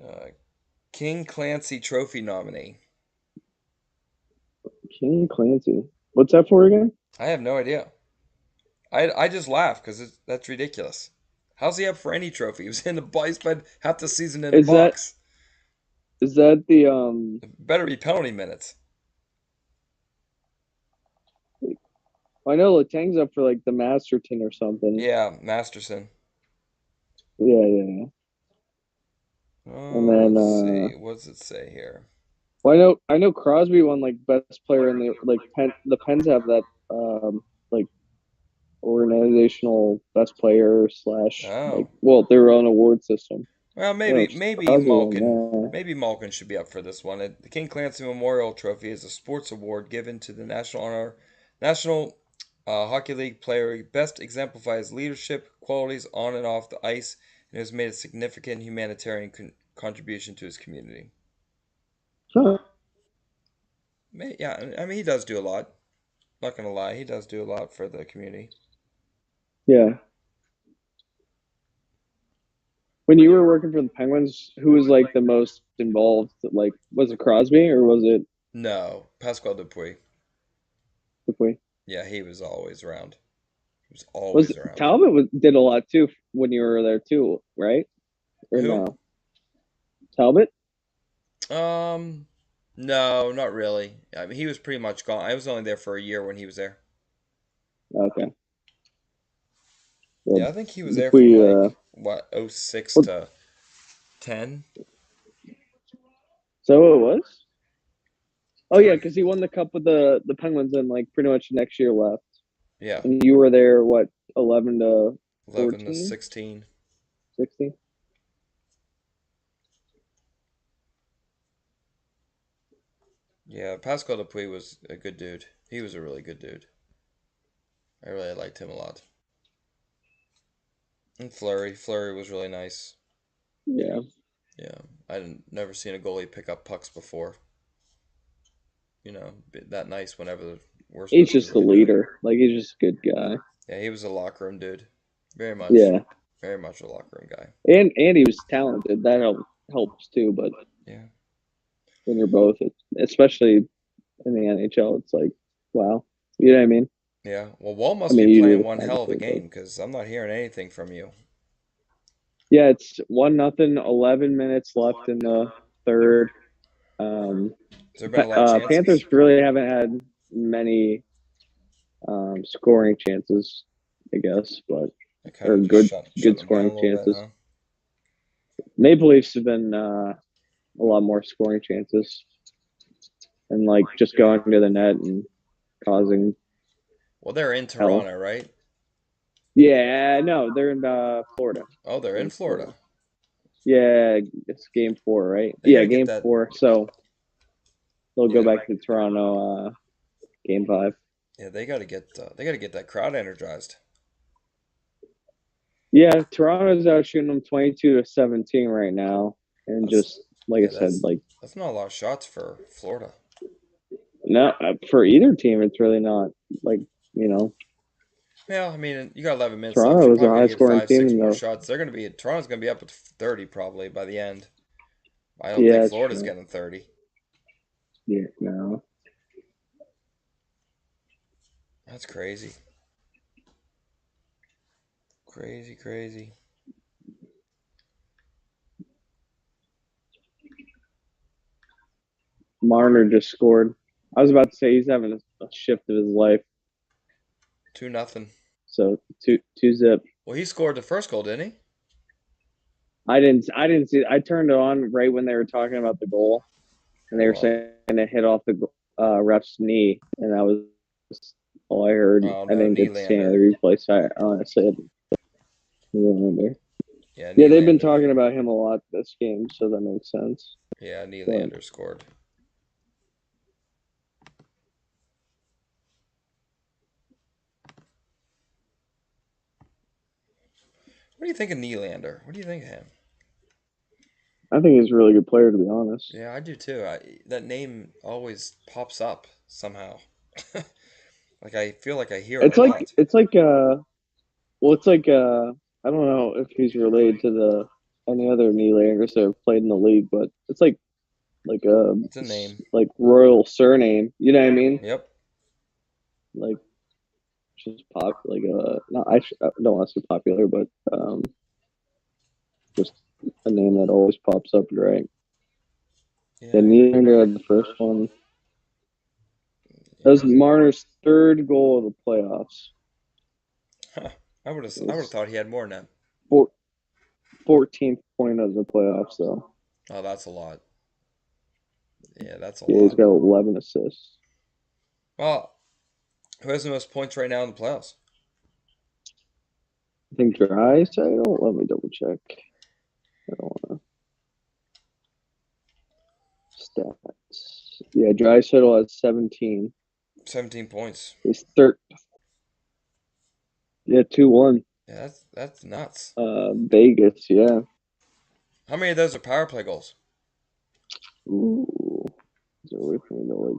B: Uh, King Clancy Trophy nominee.
A: King Clancy. What's that for again?
B: I have no idea. I just laugh because that's ridiculous. How's he up for any trophy? He was in the he spent half the season in the
A: Is that
B: box.
A: is that the
B: Better be penalty minutes.
A: I know Latang's up for like the Masterton or something.
B: Yeah, Masterson.
A: Yeah. And then
B: Let's see. What does it say here?
A: well, I know Crosby won like best player in the like the Pens have that like organizational best player slash like
B: Oh.
A: their own award system.
B: Well,
A: I don't know
B: maybe
A: if Crosby won
B: Malkin.
A: that.
B: Maybe Malkin should be up for this one. The King Clancy Memorial Trophy is a sports award given to the National Hockey League player who best exemplifies leadership qualities on and off the ice and has made a significant humanitarian contribution to his community.
A: Huh.
B: Yeah, I mean he does do a lot. Not gonna lie, he does do a lot for the community.
A: Yeah. When you were working for the Penguins, who was like the most involved? Like, was it Crosby or was it
B: No, Pascal Dupuis.
A: Dupuis?
B: Yeah, he was always around. He was
A: Was
B: always around.
A: Did a lot too when you were there too, right? Or
B: Who?
A: no? Talbot?
B: No, not really. I mean, he was pretty much gone. I was only there for a year when he was there.
A: Okay.
B: Yeah,
A: Yeah.
B: I think he was there from
A: Dupuis,
B: like what, 06
A: what,
B: to 10?
A: so it was? Oh yeah, because he won the cup with the Penguins and like pretty much next year left.
B: Yeah,
A: And you were there what 11 to
B: 11 to
A: 14,
B: 16.
A: 16?
B: Yeah, Pascal Dupuis was a good dude. He was a really good dude. I really liked him a lot. And Fleury was really nice.
A: Yeah.
B: Yeah, I didn't never seen a goalie pick up pucks before. That nice whenever we're
A: He's
B: supposed to
A: just the
B: really do it.
A: leader. Like he's just a good guy.
B: Yeah, he was a locker room dude. Very much.
A: Yeah.
B: Very much a locker room guy.
A: And he was talented. That helps too, but
B: Yeah.
A: when you're both, especially in the NHL, it's like, wow. You know what I mean?
B: Yeah. Well, Wall
A: I
B: must
A: mean,
B: be
A: you do
B: playing
A: the
B: one
A: same
B: hell of a
A: thing, but
B: game because I'm not hearing anything from you.
A: yeah, it's 1-0, 11 minutes left in the third. Um,
B: Has there been a lot of chances?
A: Panthers really haven't had many scoring chances, I guess, but
B: I kind
A: or
B: of
A: good
B: just shut
A: good
B: them down a
A: scoring
B: little bit,
A: chances.
B: huh?
A: Maple Leafs have been a lot more scoring chances, and like just going to the net and causing
B: Well, they're in
A: hell.
B: Toronto, right?
A: Yeah, no, they're in Florida.
B: Oh, they're in Florida.
A: Yeah, it's game 4, right?
B: They
A: Yeah,
B: gotta get
A: game
B: that.
A: 4. So they'll go
B: Yeah.
A: back to Toronto, game 5.
B: Yeah, they gotta get that crowd energized.
A: Yeah, Toronto's out shooting them 22-17 right now, and
B: That's-
A: just like
B: yeah,
A: I said, like
B: That's not a lot of shots for Florida.
A: no for either team, it's really not like
B: Yeah, I mean, you got 11 minutes left.
A: Toronto
B: You're
A: was a
B: probably
A: high
B: gonna get
A: scoring
B: five, six
A: team
B: more
A: though.
B: shots. Toronto's gonna be up with 30 probably by the end. I don't
A: Yeah,
B: think
A: it's
B: Florida's
A: true.
B: getting 30.
A: Yeah, no.
B: That's crazy. Crazy.
A: Marner just scored. I was about to say he's having a shift of his life.
B: 2-0.
A: So two zip.
B: Well, he scored the first goal, didn't he?
A: I didn't see. I turned it on right when they were talking about the goal, and they were
B: Oh.
A: saying it hit off the ref's knee, and that was all I heard.
B: Oh,
A: I
B: no,
A: didn't get to see any of
B: Nylander.
A: the replay, so I honestly didn't remember.
B: Yeah,
A: Yeah, they've been
B: Nylander.
A: talking about him a lot this game, so that makes sense.
B: Yeah, Nylander scored. What do you think of Nylander? What do you think of him?
A: I think he's a really good player, to be honest.
B: Yeah, I do too. That name always pops up somehow. Like I feel like I hear it
A: It's
B: a
A: like
B: lot.
A: well, it's like I don't know if he's related to the any other Nylanders that have played in the league, but it's like
B: It's a name.
A: like royal surname. You know what I mean?
B: Yep.
A: Like just pop like no, I don't want to say popular, but just a name that always pops up, right?
B: Yeah.
A: And Nylander had the first one. That was Marner's third goal of the playoffs.
B: I would have thought he had more than that.
A: 14th point of the playoffs, though.
B: Oh, that's a lot. Yeah, that's a
A: Yeah, he's
B: lot.
A: got 11 assists.
B: Well, who has the most points right now in the playoffs?
A: I think Draisaitl. Let me double check. I don't want to stats. Yeah, Draisaitl has 17.
B: 17 points.
A: He's third. Yeah, 2-1.
B: Yeah, that's nuts.
A: Vegas. Yeah.
B: How many of those are power play goals?
A: Ooh. Is there a way for me to like?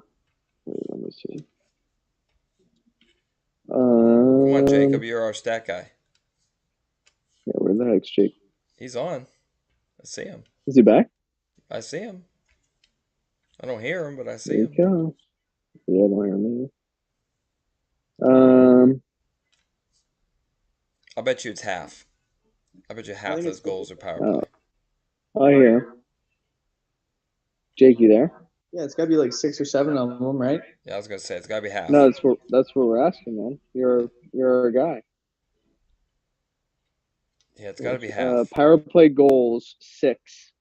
A: Wait, let me see.
B: Come on, Jacob, you're our stat guy.
A: Yeah, where the heck's Jake?
B: He's on. I see him.
A: Is he back?
B: I see him. I don't hear him, but I see
A: There
B: him.
A: you go. Yeah, I don't hear me.
B: I'll bet you it's half. I bet you half
C: think
B: those
C: it's-
B: goals are power
A: Oh.
B: play.
A: I hear him. Jake, you there?
C: Yeah, it's got to be like 6 or 7 of them, right?
B: Yeah, I was gonna say it's gotta be half.
A: No, that's what we're asking, man. You're a guy.
B: Yeah, it's gotta be half.
A: Power play goals 6.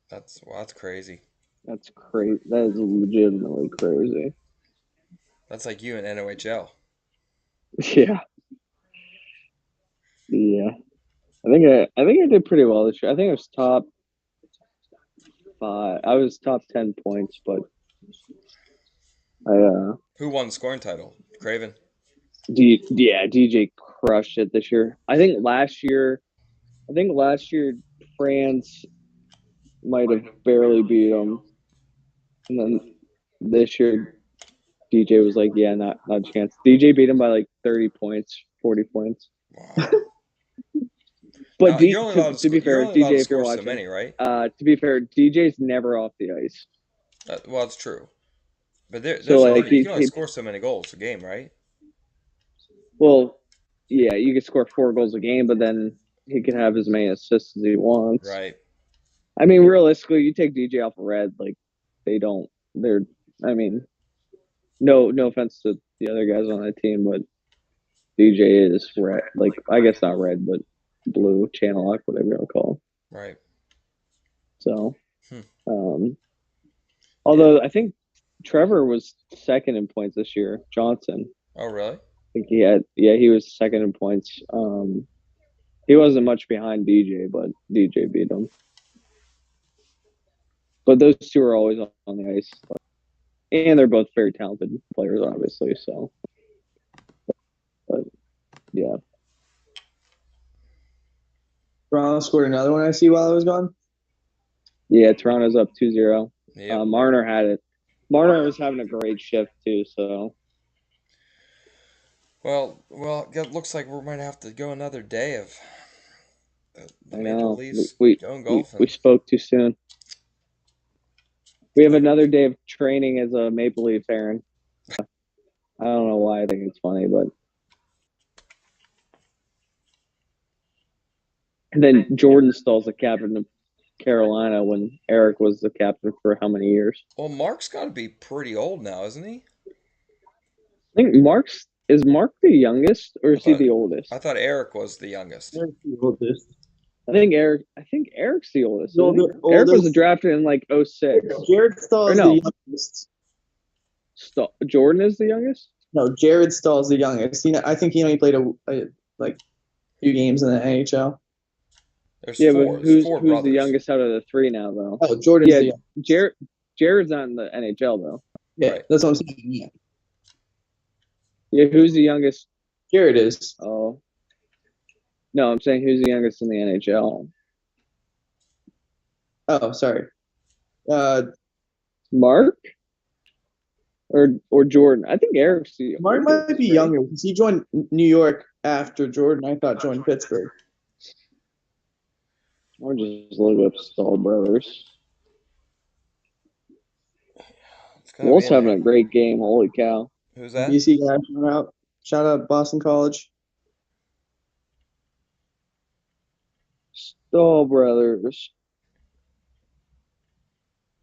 B: That's crazy.
A: That's crazy. That is legitimately crazy.
B: That's like you in NOHL.
A: Yeah. Yeah. I think I did pretty well this year. I think I was top 5. I was top 10 points, but
B: Who won the scoring title? Craven.
A: DJ crushed it this year. I think last year France might have barely beat him, and then this year DJ was like, yeah, not a chance. DJ beat him by like 30 points, 40 points.
B: Wow.
A: But
B: Now, you're only allowed
A: to be fair,
B: you're only allowed
A: DJ,
B: to
A: if you're
B: score so
A: watching,
B: many, right?
A: to be fair, DJ's never off the ice.
B: Well, it's true. But there's
A: So, like,
B: only, you can only score so many goals a game, right?
A: Well, yeah, you can score 4 goals a game, but then he can have as many assists as he wants.
B: Right.
A: I mean, realistically, you take DJ off of red, like I mean, no offense to the other guys on that team, but DJ is red. Like, I guess not red, but blue, channel lock, whatever you want to call him.
B: Right.
A: So, although I think Trevor was second in points this year. Johnson.
B: Oh, really?
A: I think he was second in points. He wasn't much behind DJ, but DJ beat him. But those two are always on the ice. And they're both very talented players, obviously. So, but yeah,
C: Toronto scored another one I see while I was gone.
A: Yeah, Toronto's up 2-0.
B: Yep.
A: Marner had it. Marner was having a great shift too. So
B: Well, it looks like we might have to go another day of the
A: I
B: Maple
A: know
B: Leafs
A: we
B: going
A: we,
B: golfing.
A: we spoke too soon. We have another day of training as a Maple Leaf, Aaron. I don't know why I think it's funny, but and then Jordan Stall's the captain of Carolina when Eric was the captain for how many years?
B: Well, Mark's got to be pretty old now, isn't he?
A: I think Mark the youngest or is he the oldest?
B: I thought Eric was the youngest.
C: Eric's the oldest.
A: I think Eric's the oldest.
C: The
A: Isn't he? Eric was
C: oldest.
A: drafted in like 06.
C: Jared Stahl
A: Or
C: is
A: no.
C: the youngest.
A: Jordan is the youngest?
C: No, Jared Stahl is the youngest. I think he only played a few games in the NHL.
B: There's
A: Yeah,
B: four.
A: but
B: There's
A: who's
B: four
A: the
B: brothers.
A: youngest out of the three now though?
C: Oh, Jordan's
A: Yeah,
C: the youngest.
A: Jared's not in the NHL though.
C: Yeah,
B: Right.
C: that's what I'm saying. Yeah.
A: Yeah, who's the youngest?
C: Jared is.
A: Oh. No, I'm saying who's the youngest in the NHL?
C: Oh, sorry.
A: Mark? Or Jordan? I think Eric's the
C: Mark
A: oldest,
C: might be
A: right?
C: younger because he joined New York after Jordan. I thought joined Pittsburgh.
A: I'll just look up Stahl brothers.
B: It's gotta
A: Wolf's
B: be in
A: having a
B: there.
A: great game. Holy cow.
B: Who's that?
C: BC guy, shout out Boston College.
A: Stahl brothers.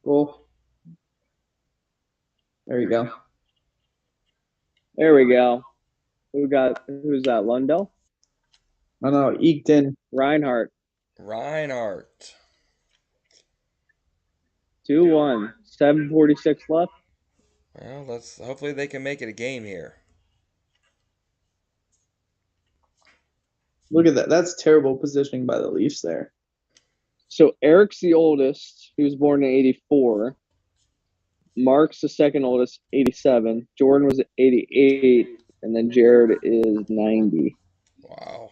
C: Cool. There you go.
A: There we go. Who's that? Lundell?
C: I don't know. Eked in.
A: Reinhardt.
B: Reinhardt.
A: 2-1. 7:46 left.
B: Well, hopefully they can make it a game here.
C: Look at that. That's terrible positioning by the Leafs there.
A: So Eric's the oldest. He was born in 84. Mark's the second oldest, 87. Jordan was 88. And then Jared is 90.
B: Wow.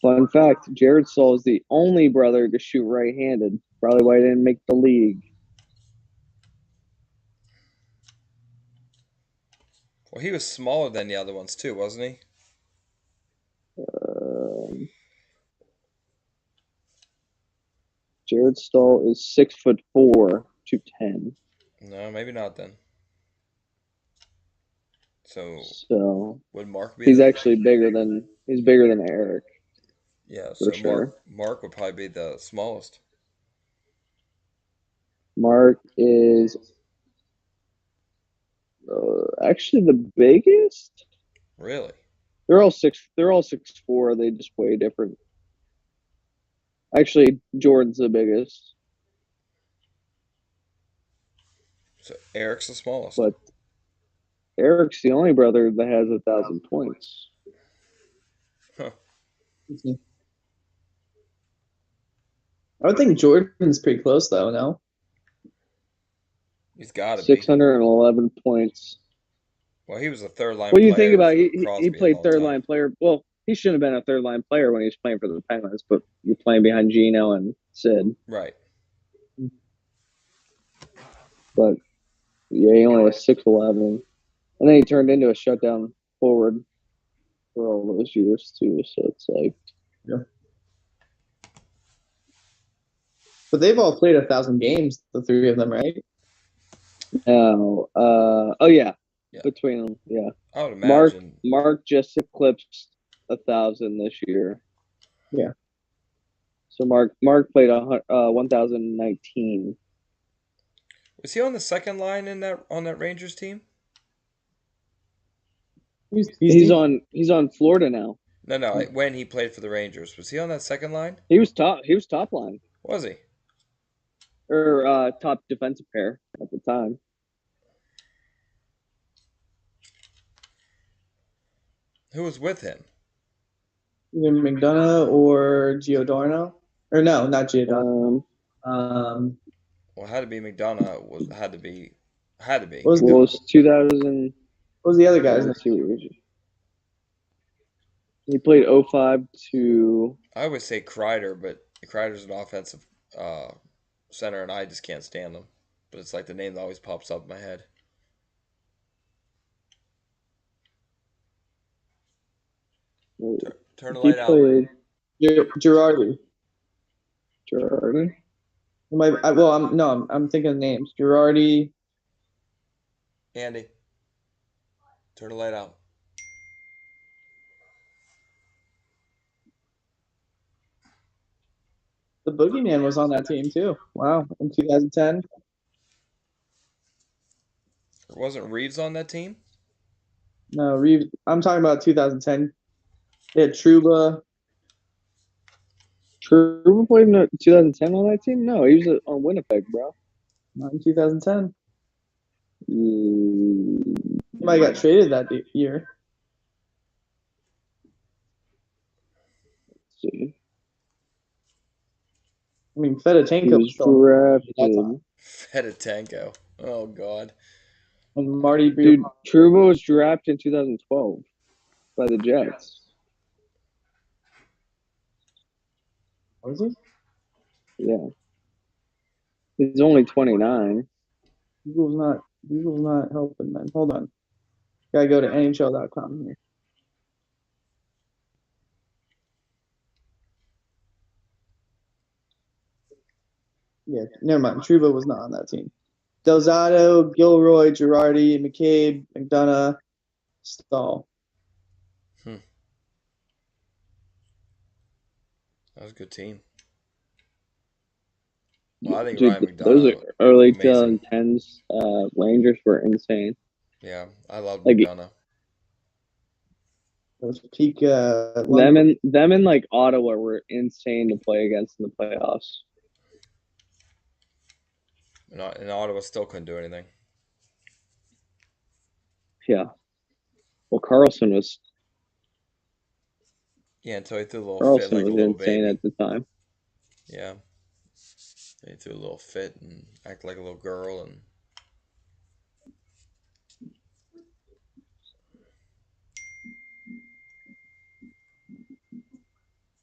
A: Fun fact, Jared Stahl is the only brother to shoot right-handed. Probably why he didn't make the league.
B: Well, he was smaller than the other ones too, wasn't he?
A: Jared Stahl is 6'4", 210.
B: No, maybe not then. So
A: So
B: would Mark be?
A: he's bigger than Eric.
B: Yeah,
A: for
B: so
A: sure.
B: Mark would probably be the smallest.
A: Mark is actually the biggest.
B: Really?
A: They're all 6'4". They just weigh different. Actually, Jordan's the biggest,
B: So Eric's the smallest.
A: but Eric's the only brother that has 1,000 points.
B: Huh.
C: I would think Jordan's pretty close though. No.
B: He's got to be.
A: 611 points.
B: Well, he was a third line.
A: What do you
B: player
A: think about
B: for Crosby
A: he
B: a
A: played
B: long
A: third
B: time.
A: line player? Well, he shouldn't have been a third line player when he was playing for the Penguins, but you're playing behind Gino and Sid.
B: Right.
A: But yeah, he only was 6'11", and then he turned into a shutdown forward for all those years too. So it's like,
C: But they've all played 1,000 games, the three of them, right?
A: oh yeah,
B: Yeah.
A: between them, yeah.
B: I would imagine.
A: Mark just eclipsed 1,000 this year.
C: Yeah.
A: So Mark played 1,019.
B: Was he on the second line on that Rangers team?
A: He's on Florida now.
B: No. When he played for the Rangers, was he on that second line?
A: He was top line
B: Was he?
A: or top defensive pair at the time.
B: Who was with him?
C: Either McDonough or Giordano. Or no, not Giordano.
A: Um,
B: Well, it had to be McDonough. Had to be.
C: What was,
A: what was 2000?
C: what was the other guy's name?
A: Let's see what it was. He played 05 to.
B: I always say Kreider, but Kreider's an offensive center, and I just can't stand him. But it's like the name that always pops up in my head. Turn the
A: He
B: light out.
A: played
C: Girardi.
A: Girardi.
C: I'm thinking of names. Girardi.
B: Andy, turn the light out.
C: The Boogeyman was on that team too. Wow, in 2010.
B: Wasn't Reeves on that team?
C: No, Reeves. I'm talking about 2010. They had Truba.
A: Truba played in 2010 on that team? No, he was on Winnipeg, bro.
C: Not in 2010.
A: Mm,
C: He might have got traded that year.
A: let's see.
C: I mean,
A: He
C: Fedotenko
A: was
C: still at that
A: drafted.
C: time.
B: Fedotenko. Oh, God.
C: And Marty
A: Dude,
C: Biel.
A: Truba was drafted in 2012 by the Jets.
C: Was he?
A: Yeah. He's only 29.
C: Google's not helping then. Hold on. Gotta go to NHL.com here. Yeah, never mind. Truba was not on that team. Delzato, Gilroy, Girardi, McCabe, McDonough, Stahl.
B: That was a good team. Well, I think
A: Dude,
B: Ryan
A: those
B: McDonough
A: are early
B: amazing.
A: 2010s Rangers were insane.
B: Yeah, I love
A: Like,
B: McDonough.
C: Those peak
A: them and like Ottawa were insane to play against in the playoffs.
B: And Ottawa still couldn't do anything.
A: Yeah. Well, Carlson was
B: Yeah, until he threw a little fit like a little
A: insane
B: baby.
A: at the time.
B: Yeah. He threw a little fit and acted like a little girl. And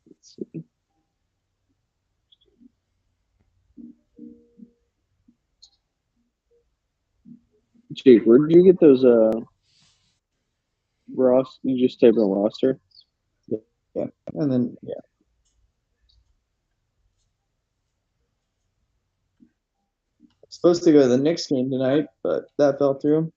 A: Let's see. Jake, where did you get those you just type in roster?
C: Yeah, and then supposed to go to the Knicks game tonight, but that fell through.